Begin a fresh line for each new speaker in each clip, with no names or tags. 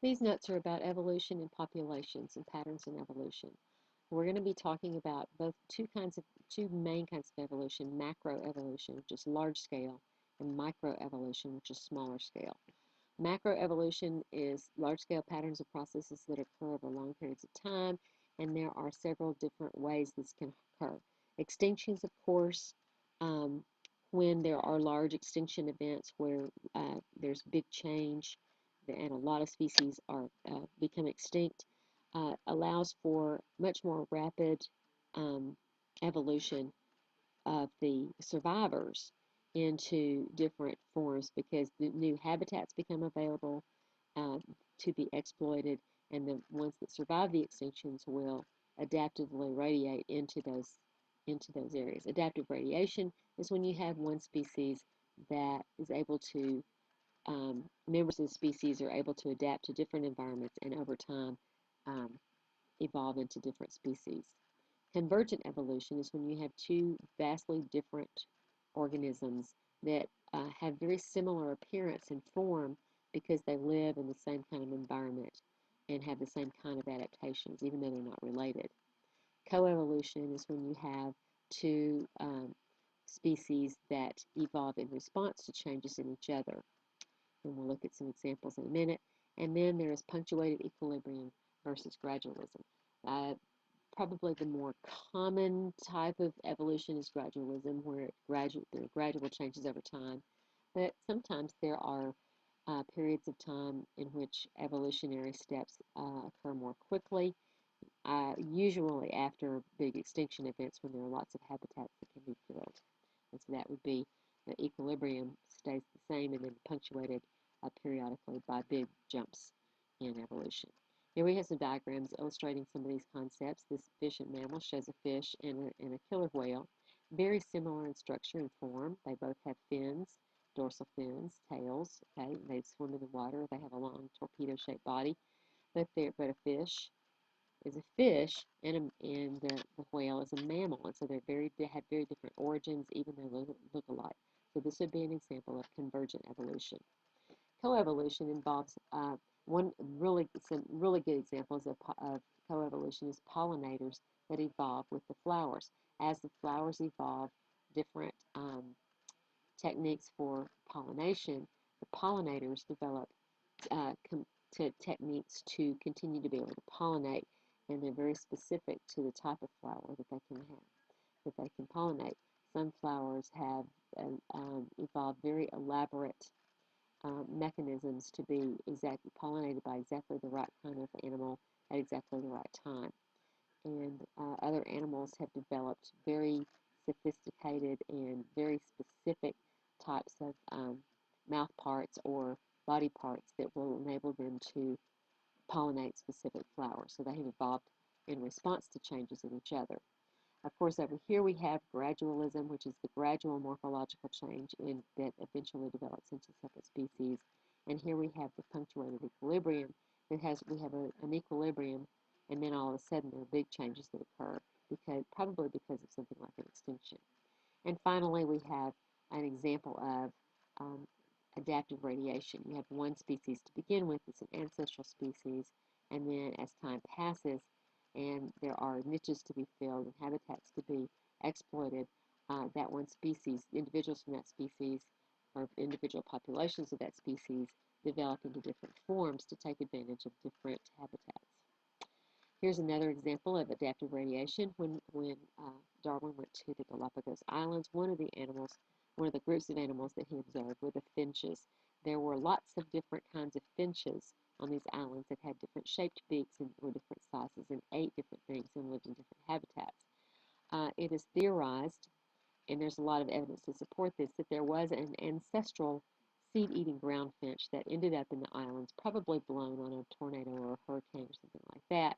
These notes are about evolution and populations and patterns in evolution. We're going to be talking about both two main kinds of evolution: macroevolution, which is large scale, and microevolution, which is smaller scale. Macroevolution is large scale patterns of processes that occur over long periods of time, and there are several different ways this can occur. Extinctions, of course, um, when there are large extinction events where there's big change and a lot of species are become extinct, allows for much more rapid um, evolution of the survivors into different forms because the new habitats become available uh, to be exploited, and the ones that survive the extinctions will adaptively radiate into those areas. Adaptive radiation is when you have one species that is able to members of the species are able to adapt to different environments and over time um, evolve into different species. Convergent evolution is when you have two vastly different organisms that have very similar appearance and form because they live in the same kind of environment and have the same kind of adaptations, even though they're not related. Coevolution is when you have two species that evolve in response to changes in each other. And we'll look at some examples in a minute. And then there is punctuated equilibrium versus gradualism. Probably the more common type of evolution is gradualism, where there are gradual changes over time. But sometimes there are periods of time in which evolutionary steps occur more quickly, usually after big extinction events when there are lots of habitats that can be killed. And so that would be the equilibrium stays the same and then punctuated periodically by big jumps in evolution. Here we have some diagrams illustrating some of these concepts. This fish and mammal shows a fish and a killer whale, very similar in structure and form. They both have fins, dorsal fins, tails. Okay, they swim in the water. They have a long torpedo-shaped body, but a fish is a fish and the whale is a mammal, and so they have very different origins, even though they look alike. So this would be an example of convergent evolution. Coevolution involves some really good examples of coevolution is pollinators that evolve with the flowers. As the flowers evolve different techniques for pollination, the pollinators develop techniques to continue to be able to pollinate, and they're very specific to the type of flower that they can have, that they can pollinate. Some flowers have evolved very elaborate mechanisms to be exactly pollinated by exactly the right kind of animal at exactly the right time. And other animals have developed very sophisticated and very specific types of mouth parts or body parts that will enable them to pollinate specific flowers. So they have evolved in response to changes in each other. Of course, over here we have gradualism, which is the gradual morphological change that eventually develops into separate species. And here we have the punctuated equilibrium we have an equilibrium, and then all of a sudden there are big changes that occur probably because of something like an extinction. And finally, we have an example of um, adaptive radiation. You have one species to begin with, it's an ancestral species, and then as time passes and there are niches to be filled and habitats to be exploited, that one species, individuals from that species, or individual populations of that species, develop into different forms to take advantage of different habitats. Here's another example of adaptive radiation. When Darwin went to the Galapagos Islands, one of the groups of animals that he observed were the finches. There were lots of different kinds of finches on these islands that had different shaped beaks and were different sizes and ate different things and lived in different habitats. It is theorized, and there's a lot of evidence to support this, that there was an ancestral seed-eating ground finch that ended up in the islands, probably blown on a tornado or a hurricane or something like that,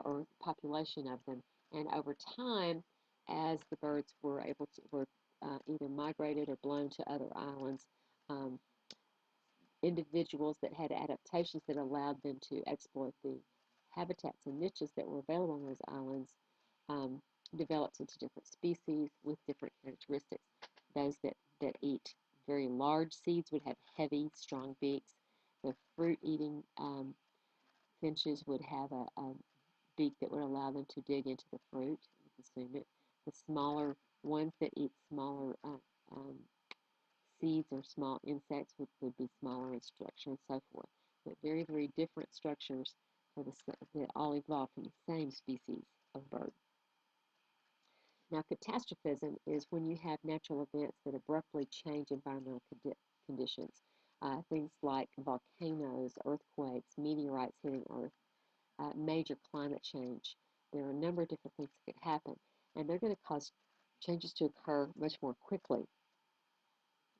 or population of them. And over time, as the birds were either migrated or blown to other islands, um, individuals that had adaptations that allowed them to exploit the habitats and niches that were available on those islands um, developed into different species with different characteristics. Those that eat very large seeds would have heavy, strong beaks. The fruit-eating finches would have a beak that would allow them to dig into the fruit and consume it. The smaller ones that eat smaller um, seeds or small insects would be smaller in structure and so forth. But very, very different structures for that all evolved from the same species of bird. Now, catastrophism is when you have natural events that abruptly change environmental conditions. Things like volcanoes, earthquakes, meteorites hitting Earth, major climate change. There are a number of different things that could happen, and they're going to cause changes to occur much more quickly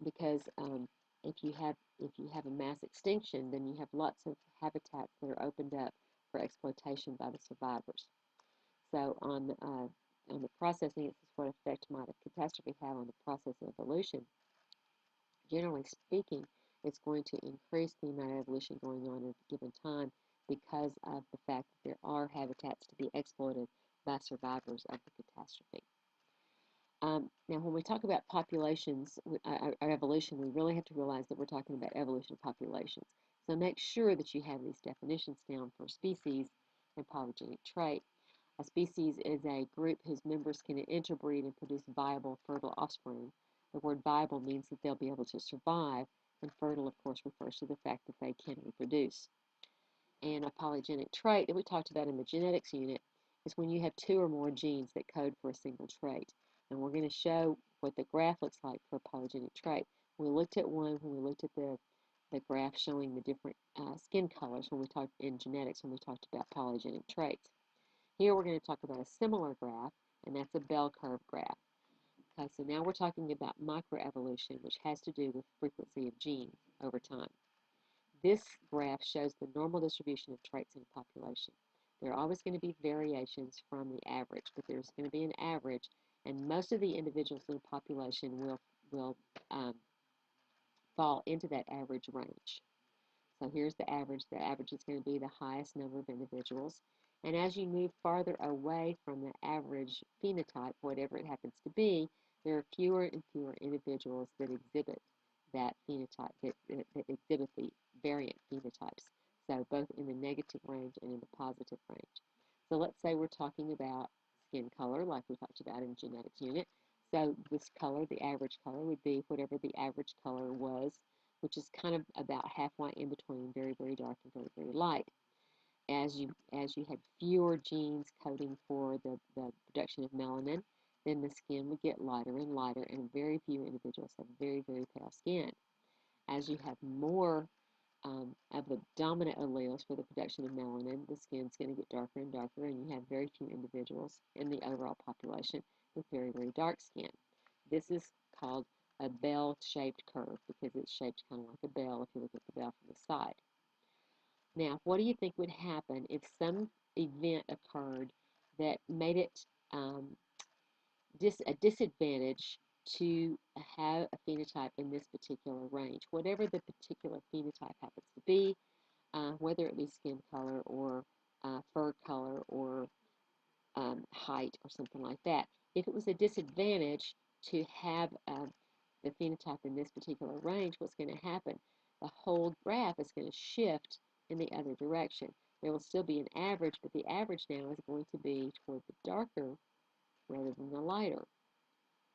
because if you have a mass extinction, then you have lots of habitats that are opened up for exploitation by the survivors. So on the processing, this is what effect might a catastrophe have on the process of evolution. Generally speaking, it's going to increase the amount of evolution going on at a given time because of the fact that there are habitats to be exploited by survivors of the catastrophe. Now, when we talk about populations, our evolution, we really have to realize that we're talking about evolution of populations. So make sure that you have these definitions down for species and polygenic trait. A species is a group whose members can interbreed and produce viable, fertile offspring. The word viable means that they'll be able to survive, and fertile, of course, refers to the fact that they can reproduce. And a polygenic trait that we talked about in the genetics unit is when you have two or more genes that code for a single trait. And we're going to show what the graph looks like for a polygenic trait. We looked at one when we looked at the graph showing the different skin colors when we talked in genetics when we talked about polygenic traits. Here we're going to talk about a similar graph, and that's a bell curve graph. Okay, so now we're talking about microevolution, which has to do with frequency of genes over time. This graph shows the normal distribution of traits in a population. There are always going to be variations from the average, but there's going to be an average, and most of the individuals in a population will fall into that average range. So here's the average. The average is going to be the highest number of individuals. And as you move farther away from the average phenotype, whatever it happens to be, there are fewer and fewer individuals that exhibit that phenotype, that exhibit the variant phenotypes. So both in the negative range and in the positive range. So let's say we're talking about skin color, like we talked about in genetics unit. So this color, the average color, would be whatever the average color was, which is kind of about halfway in between very, very dark and very, very light. As you had fewer genes coding for the production of melanin, then the skin would get lighter and lighter, and very few individuals have very, very pale skin. As you have more of the dominant alleles for the production of melanin, the skin's going to get darker and darker, and you have very few individuals in the overall population with very, very dark skin. This is called a bell-shaped curve because it's shaped kind of like a bell if you look at the bell from the side. Now, what do you think would happen if some event occurred that made it a disadvantage to have a phenotype in this particular range? Whatever the particular phenotype happens to be, whether it be skin color or fur color or height or something like that. If it was a disadvantage to have the phenotype in this particular range, what's going to happen? The whole graph is going to shift in the other direction. There will still be an average, but the average now is going to be toward the darker rather than the lighter,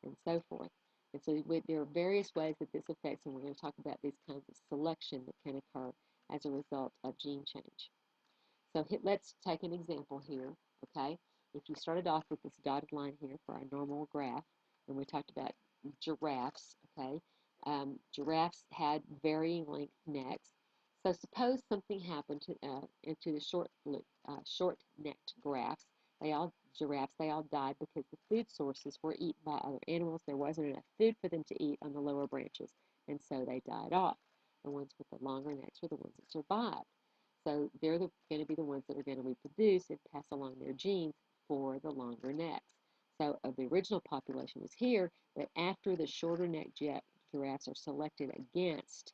and so forth. And so there are various ways that this affects, and we're going to talk about these kinds of selection that can occur as a result of gene change. So let's take an example here, okay? If you started off with this dotted line here for our normal graph, and we talked about giraffes, okay? Giraffes had varying length necks. So suppose something happened to the short-necked giraffes, they all died because the food sources were eaten by other animals. There wasn't enough food for them to eat on the lower branches, and so they died off. The ones with the longer necks were the ones that survived. So they're going to be the ones that are going to reproduce and pass along their genes for the longer necks. So the original population was here, but after the shorter neck giraffes are selected against,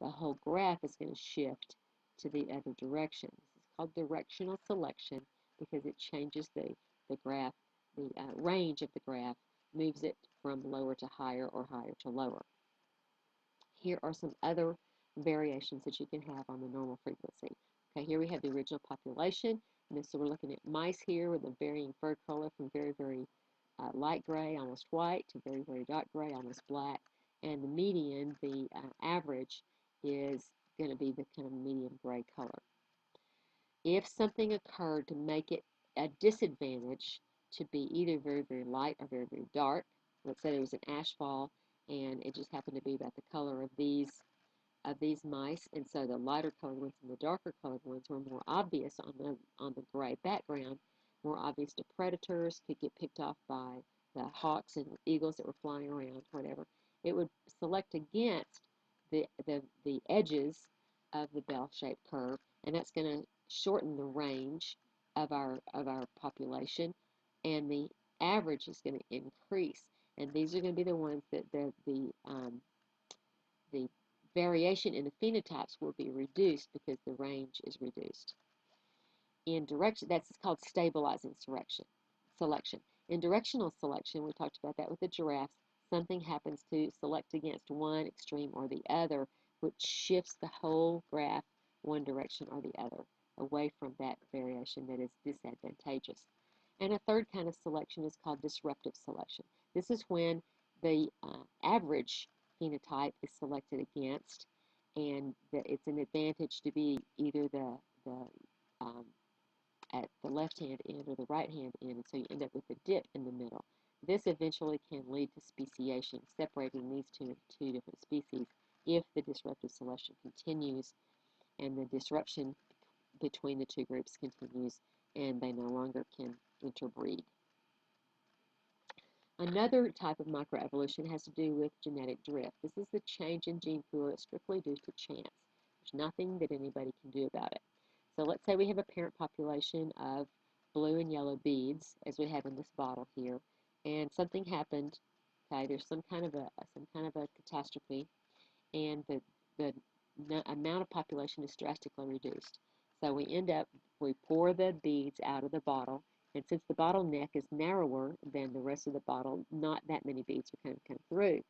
the whole graph is going to shift to the other direction. This is called directional selection because it changes the graph, the range of the graph, moves it from lower to higher or higher to lower. Here are some other variations that you can have on the normal frequency. Okay, here we have the original population, and so we're looking at mice here with a varying fur color from very, very light gray, almost white, to very, very dark gray, almost black. And the median, the average, is going to be the kind of medium gray color. If something occurred to make it a disadvantage to be either very, very light or very, very dark, let's say there was an ash fall and it just happened to be about the color of these mice, and so the lighter colored ones and the darker colored ones were more obvious on the gray background, more obvious to predators, could get picked off by the hawks and eagles that were flying around, whatever. It would select against the edges of the bell-shaped curve, and that's going to shorten the range of our population, and the average is going to increase. And these are going to be the ones that the variation in the phenotypes will be reduced because the range is reduced. In direction, that's called stabilizing selection. In directional selection, we talked about that with the giraffes, something happens to select against one extreme or the other, which shifts the whole graph one direction or the other, away from that variation that is disadvantageous. And a third kind of selection is called disruptive selection. This is when the average phenotype is selected against, and it's an advantage to be either um, at the left-hand end or the right-hand end, and so you end up with a dip in the middle. This eventually can lead to speciation, separating these two different species if the disruptive selection continues and the disruption between the two groups continues and they no longer can interbreed. Another type of microevolution has to do with genetic drift. This is the change in gene pool that's strictly due to chance. There's nothing that anybody can do about it. So let's say we have a parent population of blue and yellow beads, as we have in this bottle here, and something happened. Okay, there's some kind of a catastrophe, and the amount of population is drastically reduced. So we pour the beads out of the bottle, and since the bottle neck is narrower than the rest of the bottle, not that many beads are going to come through.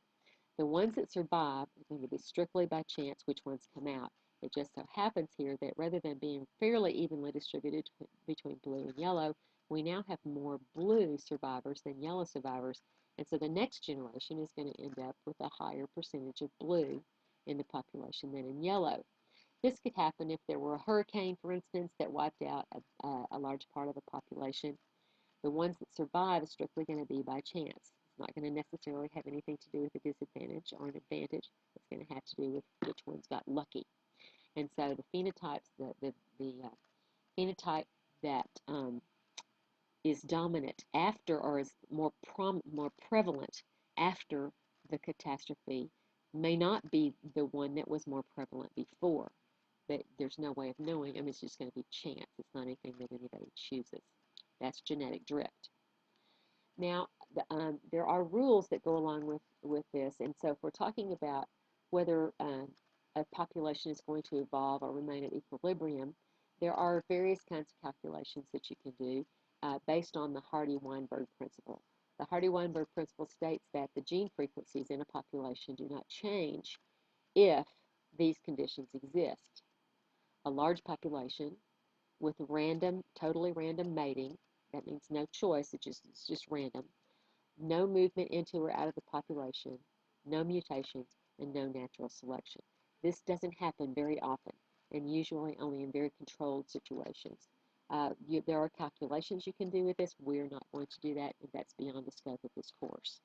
The ones that survive are going to be strictly by chance which ones come out. It just so happens here that rather than being fairly evenly distributed between blue and yellow, we now have more blue survivors than yellow survivors, and so the next generation is going to end up with a higher percentage of blue in the population than in yellow. This could happen if there were a hurricane, for instance, that wiped out a large part of the population. The ones that survive is strictly going to be by chance. It's not going to necessarily have anything to do with a disadvantage or an advantage. It's going to have to do with which ones got lucky. And so the phenotypes, the phenotype that is dominant after, or is more prevalent after the catastrophe, may not be the one that was more prevalent before. But there's no way of knowing. I mean, it's just going to be chance. It's not anything that anybody chooses. That's genetic drift. Now, there are rules that go along with this, and so if we're talking about whether a population is going to evolve or remain at equilibrium, there are various kinds of calculations that you can do based on the Hardy-Weinberg principle. The Hardy-Weinberg principle states that the gene frequencies in a population do not change if these conditions exist. A large population with totally random mating, that means no choice, it's just random, no movement into or out of the population, no mutations, and no natural selection. This doesn't happen very often, and usually only in very controlled situations. There are calculations you can do with this. We're not going to do that, and that's beyond the scope of this course.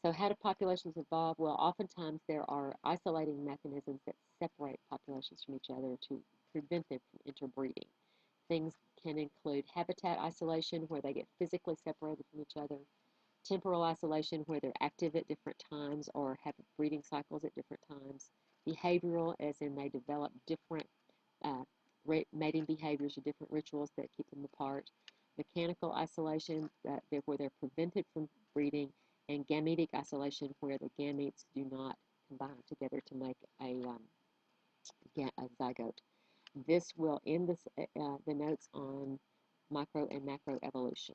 So how do populations evolve? Well, oftentimes there are isolating mechanisms that separate populations from each other to prevent them from interbreeding. Things can include habitat isolation, where they get physically separated from each other, temporal isolation, where they're active at different times or have breeding cycles at different times, behavioral, as in they develop different mating behaviors or different rituals that keep them apart, mechanical isolation, where they're prevented from breeding, and gametic isolation, where the gametes do not combine together to make a zygote. This will end the notes on micro and macro evolution.